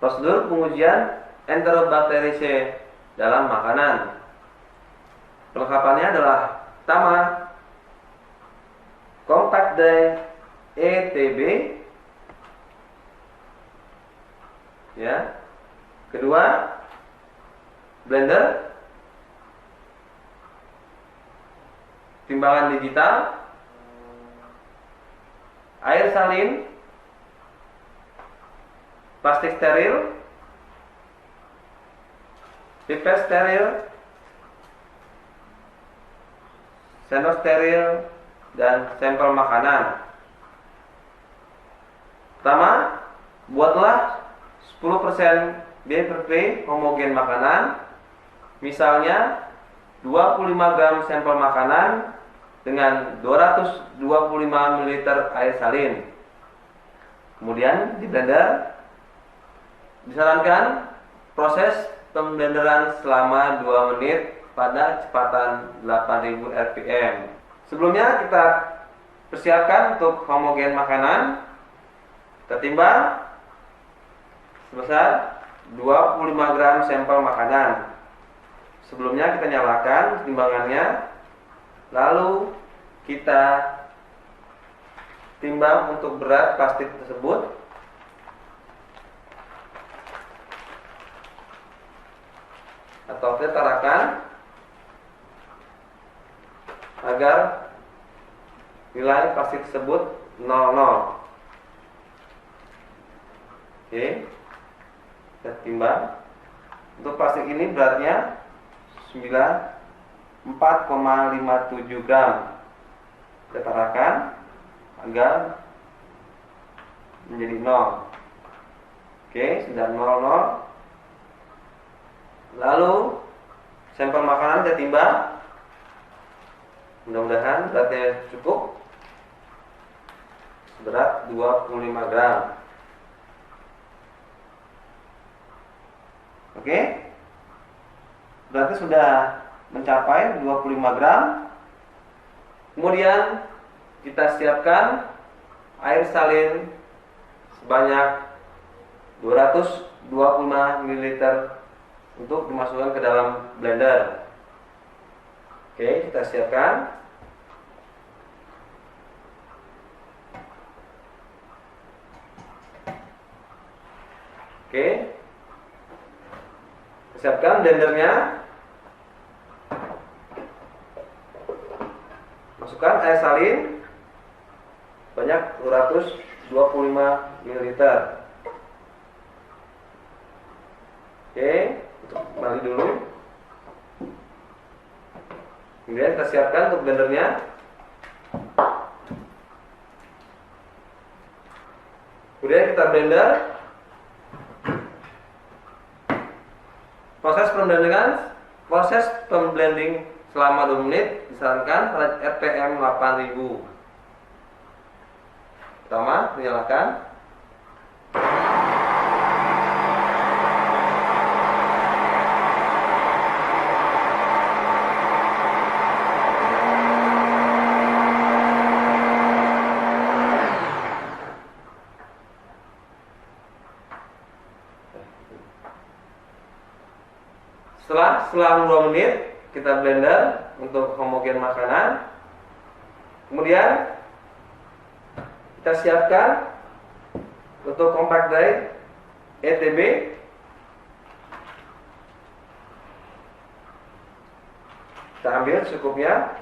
Prosedur pengujian Enterobacteriaceae dalam makanan. Perlengkapannya adalah pertama, compact dye ETB, ya. Kedua, blender, timbangan digital, air salin, plastik steril, pipet steril, sendok steril, dan sampel makanan. Pertama, buatlah 10% BPP homogen makanan. Misalnya 25 gram sampel makanan dengan 225 ml air salin. Kemudian di blender. Disarankan proses pemblenderan selama 2 menit pada kecepatan 8000 rpm. Sebelumnya kita persiapkan untuk homogen makanan. Kita timbang sebesar 25 gram sampel makanan. Sebelumnya kita nyalakan timbangannya, lalu kita timbang untuk berat plastik tersebut. Atau kita tarakan agar nilai plastik tersebut 00. Oke, kita timbang. Untuk plastik ini beratnya 4,57 gram. Kita tarakan agar menjadi 0. Oke, sudah 00. Lalu sampel makanan kita timbang. Mudah-mudahan beratnya cukup. Berat 25 gram. Oke. Berarti sudah mencapai 25 gram. Kemudian kita siapkan air salin sebanyak 225 ml untuk dimasukkan ke dalam blender. Oke, kita siapkan. Oke, siapkan blendernya. Masukkan air salin banyak 225 ml. Oke, untuk balik dulu. Kemudian kita siapkan untuk blendernya. Kemudian kita blender. Proses pemblending selama 2 menit disarankan pada RPM 8000. Pertama, menyalakan. Setelah 2 menit kita blender untuk homogen makanan. Kemudian kita siapkan untuk compact dye ETB. Kita ambil secukupnya.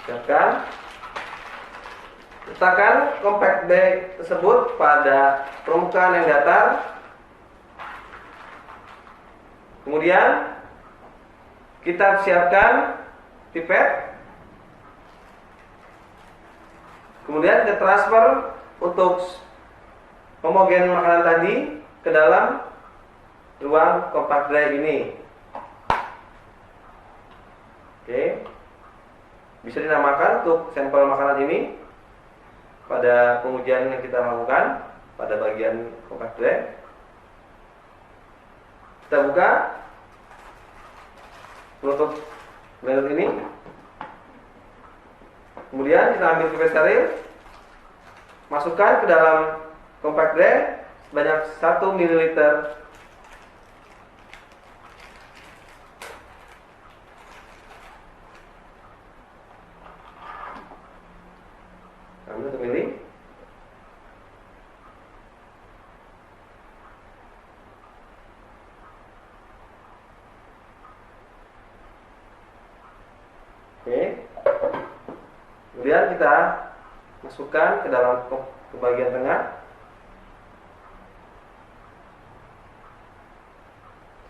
Siapkan. Letakkan compact dye tersebut pada permukaan yang datar. Kemudian kita siapkan pipet. Kemudian kita transfer untuk homogen makanan tadi ke dalam ruang compact dye ini. Oke. Bisa dinamakan untuk sampel makanan ini pada pengujian yang kita lakukan pada bagian compact dye. Kita buka penutup blender ini. Kemudian kita ambil pipet steril, masukkan ke dalam compact drain sebanyak 1 ml. Ambil 1 ml. Oke. Kemudian kita masukkan ke dalam ke bagian tengah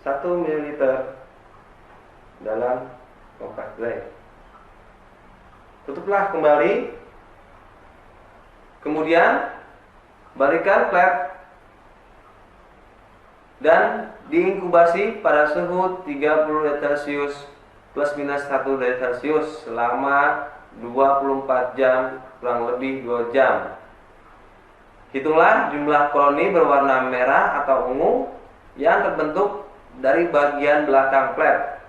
1 ml dalam compact drain. Tutuplah kembali. Kemudian balikan flat dan diinkubasi pada suhu 30 derajat Celcius plus minus 1 derajat Celcius selama 24 jam, kurang lebih 2 jam. Hitunglah jumlah koloni berwarna merah atau ungu yang terbentuk dari bagian belakang flat.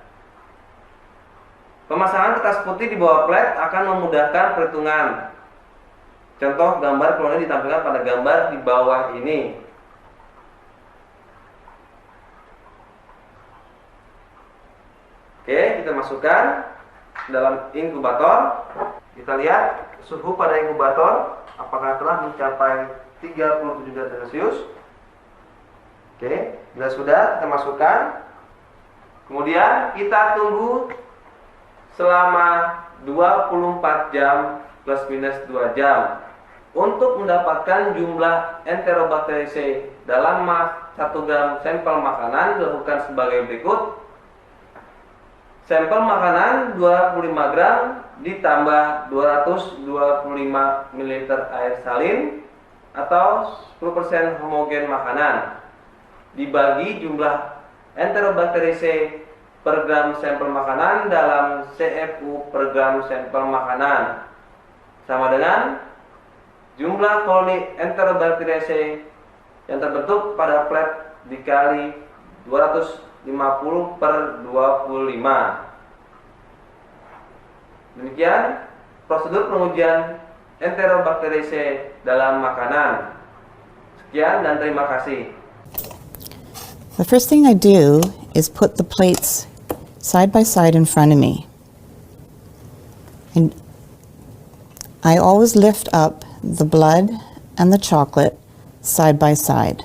Pemasangan kertas putih di bawah flat akan memudahkan perhitungan. Contoh gambar koloni ditampilkan pada gambar di bawah ini. Oke, kita masukkan dalam inkubator. Kita lihat suhu pada inkubator apakah telah mencapai 37 derajat Celcius. Oke, bila sudah kita masukkan. Kemudian kita tunggu selama 24 jam plus minus 2 jam untuk mendapatkan jumlah Enterobacteriaceae dalam 1 gram sampel makanan. Dilakukan sebagai berikut. Sampel makanan 25 gram ditambah 225 ml air salin atau 10% homogen makanan dibagi jumlah Enterobacteriaceae per gram sampel makanan dalam CFU per gram sampel makanan sama dengan jumlah koloni Enterobacteriaceae yang terbentuk pada flat dikali 250 per 25. Demikian prosedur pengujian Enterobacteriaceae dalam makanan. Sekian dan terima kasih. The first thing I do is put the plates side by side in front of me. And I always lift up the blood and the chocolate side by side.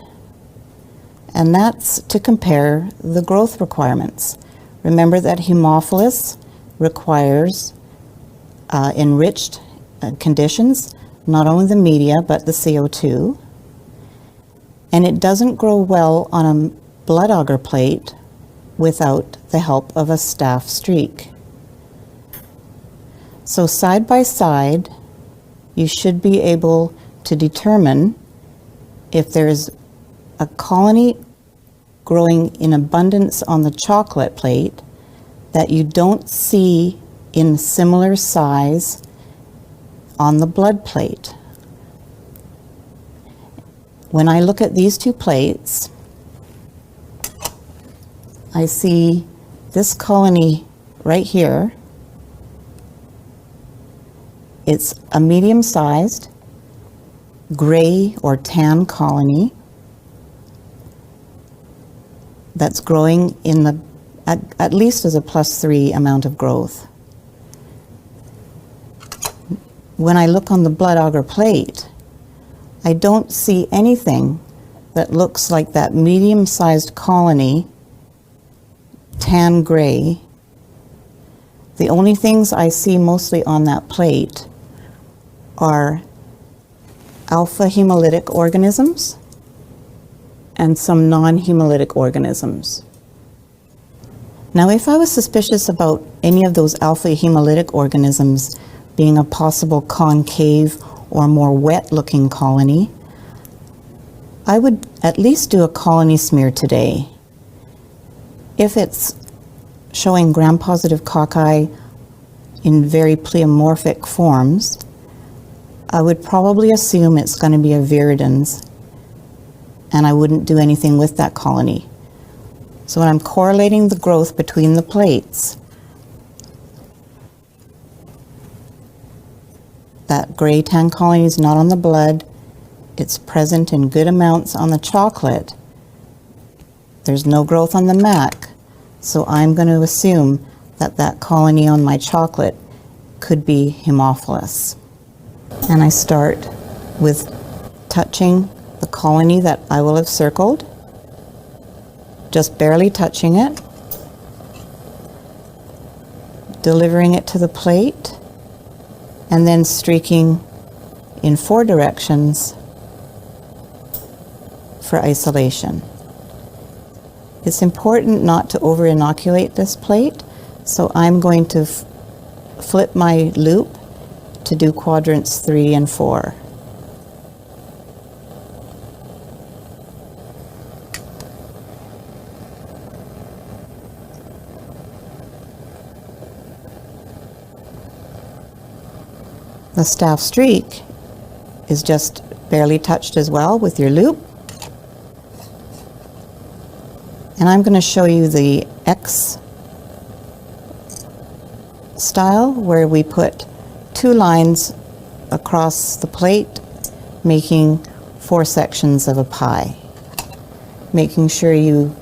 And that's to compare the growth requirements. Remember that Haemophilus requires enriched conditions, not only the media but the CO2. And it doesn't grow well on a blood agar plate without the help of a staph streak. So side by side, you should be able to determine if there's a colony growing in abundance on the chocolate plate that you don't see in similar size on the blood plate. When I look at these two plates, I see this colony right here. It's a medium-sized gray or tan colony that's growing in the at least as a +3 amount of growth. When I look on the blood agar plate, I don't see anything that looks like that medium-sized colony, tan gray. The only things I see mostly on that plate are alpha hemolytic organisms and some non-hemolytic organisms. Now, if I was suspicious about any of those alpha hemolytic organisms being a possible concave or more wet-looking colony, I would at least do a colony smear today. If it's showing gram-positive cocci in very pleomorphic forms, I would probably assume it's going to be a viridans, and I wouldn't do anything with that colony. So when I'm correlating the growth between the plates, that gray tan colony is not on the blood, it's present in good amounts on the chocolate. There's no growth on the MAC, so I'm going to assume that that colony on my chocolate could be Haemophilus. And I start with touching the colony that I will have circled, just barely touching it, delivering it to the plate, and then streaking in 4 directions for isolation. It's important not to over-inoculate this plate, so I'm going to flip my loop to do quadrants 3 and 4. The staph streak is just barely touched as well with your loop. And I'm going to show you the X style, where we put 2 lines across the plate, making 4 sections of a pie. Making sure you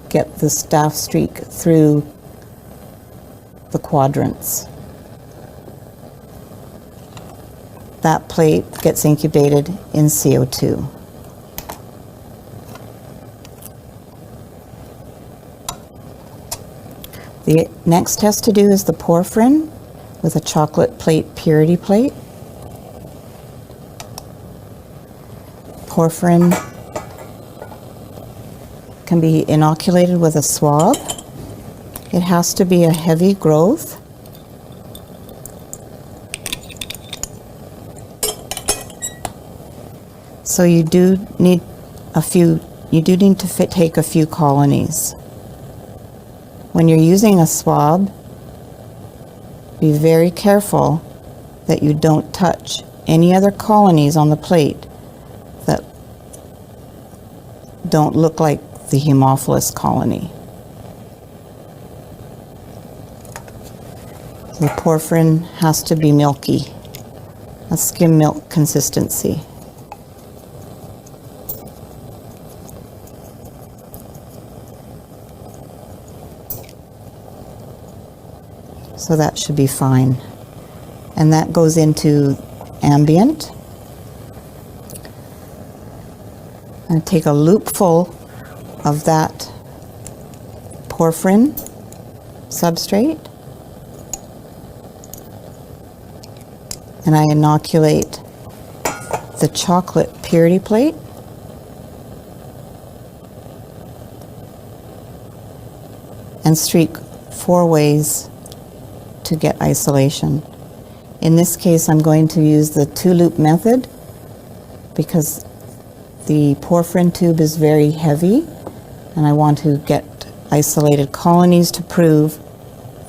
get the staph streak through the quadrants. That plate gets incubated in CO2. The next test to do is the porphyrin with a chocolate plate purity plate. Porphyrin can be inoculated with a swab. It has to be a heavy growth. So you do need to take a few colonies. When you're using a swab, be very careful that you don't touch any other colonies on the plate that don't look like the Haemophilus colony. The porphyrin has to be milky, a skim milk consistency. So that should be fine. And that goes into ambient. And take a loop full of that porphyrin substrate. And I inoculate the chocolate purity plate. And streak 4 ways to get isolation. In this case, I'm going to use the 2-loop method because the porphyrin tube is very heavy and I want to get isolated colonies to prove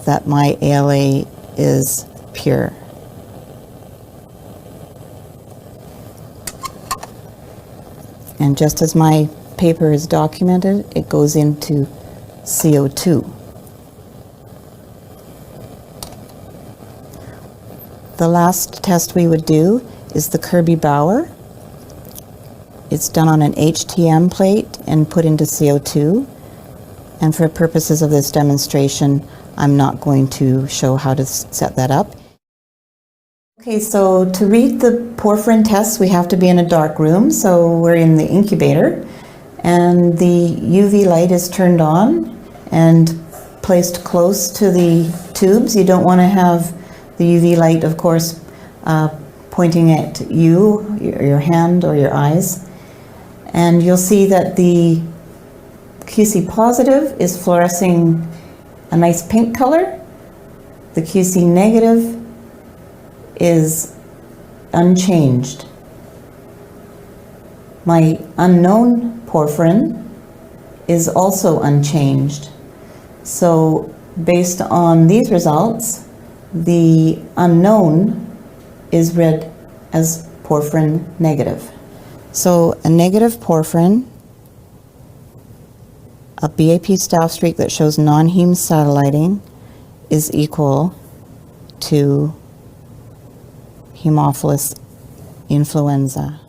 that my ALA is pure. And just as my paper is documented, it goes into CO2. The last test we would do is the Kirby-Bauer. It's done on an HTM plate and put into CO2. And for purposes of this demonstration, I'm not going to show how to set that up. Okay, so to read the porphyrin tests, we have to be in a dark room. So we're in the incubator, and the UV light is turned on and placed close to the tubes. You don't want to have the UV light, of course, pointing at you, your hand or your eyes. And you'll see that the QC positive is fluorescing a nice pink color. The QC negative is unchanged. My unknown porphyrin is also unchanged. So based on these results, the unknown is read as porphyrin negative. So a negative porphyrin a BAP staph streak that shows non-heme satelliting is equal to Haemophilus influenza.